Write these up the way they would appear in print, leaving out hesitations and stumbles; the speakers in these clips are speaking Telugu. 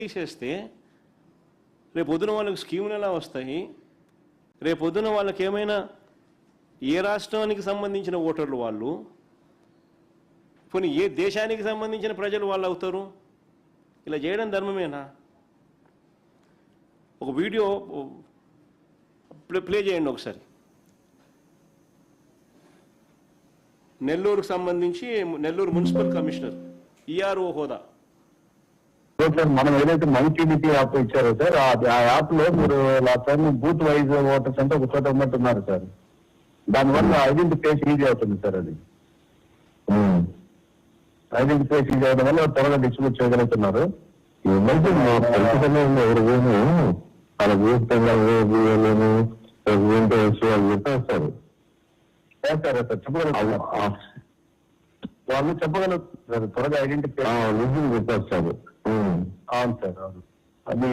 తీసేస్తే రేపొద్దున వాళ్ళకి స్కీములు ఎలా వస్తాయి? రేపొద్దున వాళ్ళకి ఏమైనా ఏ రాష్ట్రానికి సంబంధించిన ఓటర్లు వాళ్ళు, కొన్ని ఏ దేశానికి సంబంధించిన ప్రజలు వాళ్ళు అవుతారు? ఇలా చేయడం ధర్మమేనా? ఒక వీడియో ప్లే చేయండి ఒకసారి. నెల్లూరుకు సంబంధించి నెల్లూరు మున్సిపల్ కమిషనర్ ఈఆర్ఓ హోదా. మనం ఏదైతే మై టీడీపీ యాప్ ఇచ్చారో సార్, ఆ యాప్ లో మీరు last time booth wise voters అంటే ఒక చోట ఉన్నట్టున్నారు సార్. దానివల్ల ఐడెంటిఫికేషన్ ఈజీ అవుతుంది సార్. అది ఐడెంటిఫికేషన్ ఈజీ అవడం వల్ల త్వరగా డిస్ట్రిబ్యూట్ చేయగలుగుతున్నారు. వాళ్ళు చెప్పగలుగుతారు త్వరగా ఐడెంటిఫికేషన్ చెప్పేస్తారు. అవును సార్, అవును. అది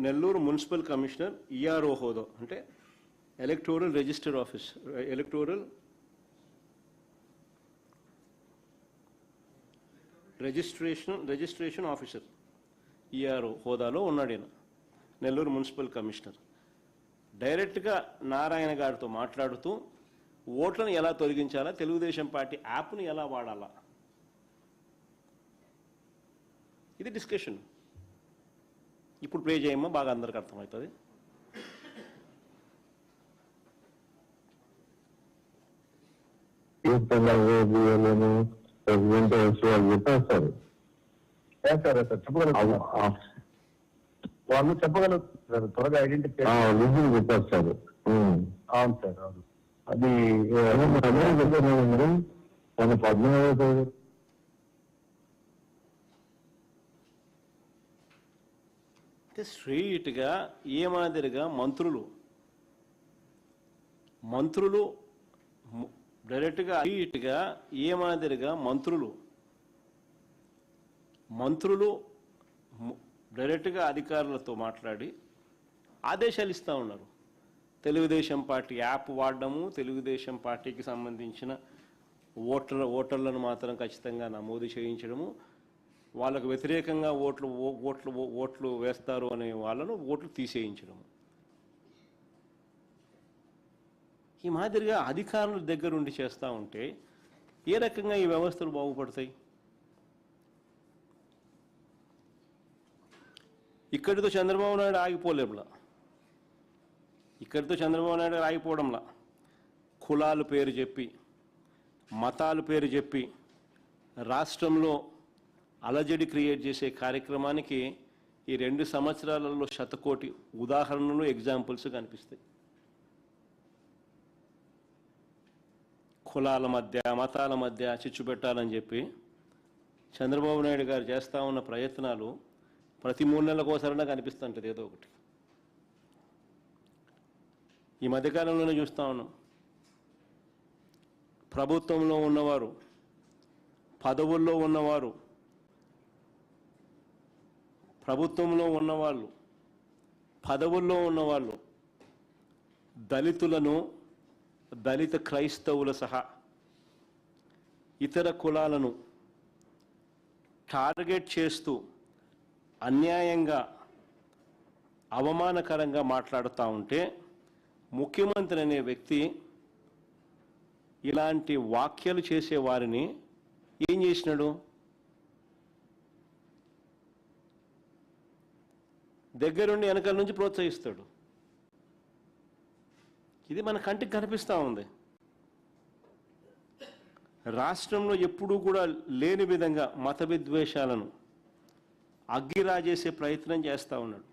నెల్లూరు మున్సిపల్ కమిషనర్ ఈఆర్ఓ హోదా అంటే electoral register office, registration officer ERO హోదాలో ఉన్నాడు ఈయన, నెల్లూరు మున్సిపల్ కమిషనర్. డైరెక్ట్గా నారాయణ గారితో మాట్లాడుతూ ఓట్లను ఎలా తొలగించాలా, తెలుగుదేశం పార్టీ యాప్ను ఎలా వాడాలా, ఇది డిస్కషన్. ఇప్పుడు ప్లే చేయమ్మా, బాగా అందరికి అర్థమవుతుంది. వాళ్ళు చెప్పగలుగుతారు త్వరగా ఐడెంటిఫికేషన్ చెప్పేస్తారు. అవును సార్, అవును. అది స్ట్రెయిట్గా ఏ మాదిరిగా మంత్రులు డైరెక్ట్గా స్ట్రెయిట్గా ఏ మాదిరిగా మంత్రులు డైరెక్ట్గా అధికారులతో మాట్లాడి ఆదేశాలు ఇస్తూ ఉన్నారు. తెలుగుదేశం పార్టీ యాప్ వాడడము, తెలుగుదేశం పార్టీకి సంబంధించిన ఓటర్లను మాత్రం ఖచ్చితంగా నమోదు చేయించడము, వాళ్ళకు వ్యతిరేకంగా ఓట్లు వేస్తారు అనే వాళ్ళను ఓట్లు తీసేయించడము. ఈ మాదిరిగా అధికారుల దగ్గరుండి చేస్తూ ఉంటే ఏ రకంగా ఈ వ్యవస్థలు బాగుపడతాయి? ఇక్కడితో చంద్రబాబు నాయుడు ఆగిపోలేములా, ఇక్కడితో చంద్రబాబు నాయుడు ఆగిపోవడంలా కులాల పేరు చెప్పి, మతాల పేరు చెప్పి రాష్ట్రంలో అలజడి క్రియేట్ చేసే కార్యక్రమానికి ఈ 2 సంవత్సరాలలో శతకోటి ఉదాహరణలు, ఎగ్జాంపుల్స్ కనిపిస్తాయి. కులాల మధ్య, మతాల మధ్య చిచ్చు పెట్టాలని చెప్పి చంద్రబాబు నాయుడు గారు చేస్తూ ఉన్న ప్రయత్నాలు ప్రతి 3 నెలలకోసారైనా కనిపిస్తుంటుంది ఏదో ఒకటి. ఈ మధ్యకాలంలోనే చూస్తూ ఉన్నాం, ప్రభుత్వంలో ఉన్నవారు, పదవుల్లో ఉన్నవారు, పదవుల్లో ఉన్నవాళ్ళు దళితులను, దళిత క్రైస్తవుల సహా ఇతర కులాలను టార్గెట్ చేస్తూ అన్యాయంగా, అవమానకరంగా మాట్లాడుతూ ఉంటే ముఖ్యమంత్రి అనే వ్యక్తి ఇలాంటి వ్యాఖ్యలు చేసే వారిని ఏం చేసినాడు? దగ్గరుండి వెనకాల నుంచి ప్రోత్సహిస్తాడు. ఇది మన కంటికి కనిపిస్తూ ఉంది. రాష్ట్రంలో ఎప్పుడూ కూడా లేని విధంగా మత విద్వేషాలను అగ్గిరాజేసే ప్రయత్నం చేస్తూ ఉన్నాడు.